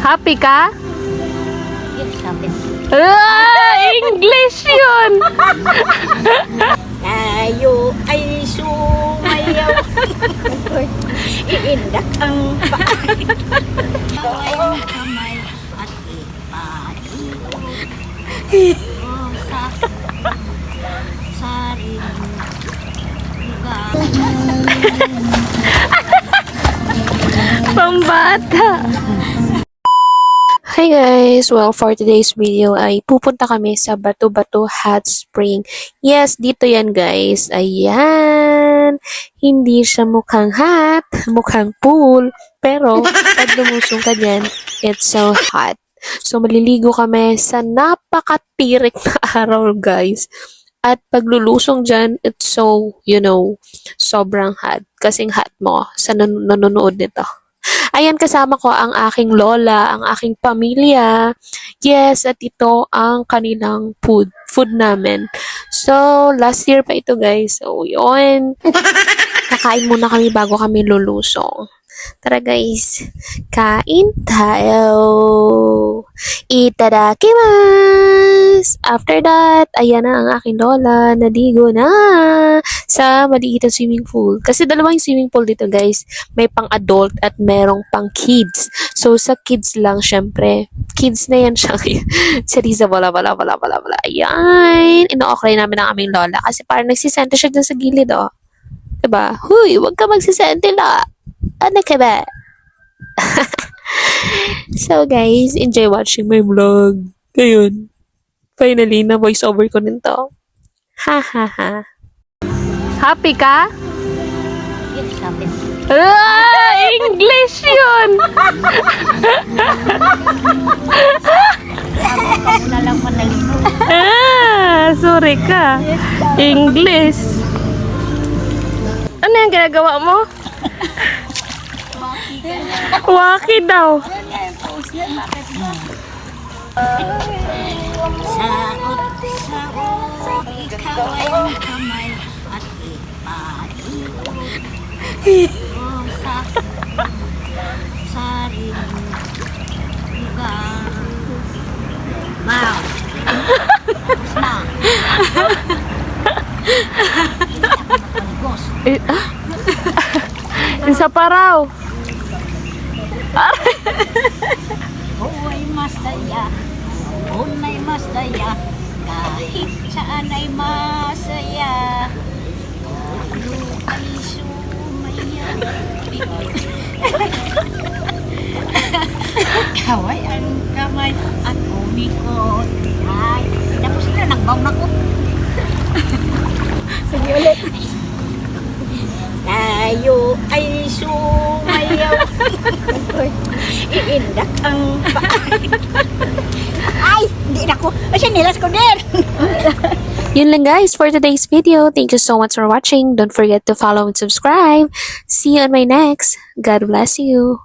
Happy ka? Yes, sabi. English yun! Tayo ay sumayaw. Iindak ang paa. Gawin kamay at ipaiwan. O sa sariling lugar. Pambata! Hi guys! Well, for today's video ay pupunta kami sa Bato-Bato Hot Spring. Yes, dito yan guys. Ayan! Hindi siya mukhang hot, mukhang pool. Pero, pag lumusong ka dyan, it's so hot. So, maliligo kami sa napakatirik na araw guys. At paglulusong dyan, it's so, sobrang hot. Kasing hot mo sa nanonood nito. Ayan, kasama ko ang aking lola, ang aking pamilya. Yes, at ito ang kanilang food namin. So, last year pa ito guys. So, yun. Kakain muna kami bago kami lulusong. Tara guys, kain tayo. Itadakimasu! After that, ayan na ang aking lola, naligo na sa maliit na swimming pool. Kasi dalawang swimming pool dito guys, may pang adult at merong pang kids. So sa kids lang syempre, kids na yan siya. Si Riza, wala. Ayan, ino-okay namin ang aming lola kasi parang nagsisente siya dyan sa gilid oh. Diba? Huy, wag ka magsisente la. Ano ka ba? So guys, enjoy watching my vlog. Ngayon, finally, na voice over ko nito. Ha. Happy ka? Yes, sabi. English yun! Ako na lang manaligo. Sorry ka. English. Ano yung ginagawa mo? Waki daw. Saot, ikaw ay kamay at ipaiwan. O sa sariling lugar. Wow! Tapos na. Isa pa raw. Buhay masaya, unay masaya, kahit saan ay masaya. Tayo ay sumaya. Kaway ang kamay at umikot. Ay, tapos na, nagbaw na ko. Sige ulit. Tayo ay sumayaw. Iindak ang paa. Ay, hindi na ko. Kasi nilas ko din. Yun lang guys for today's video. Thank you so much for watching. Don't forget to follow and subscribe. See you on my next. God bless you.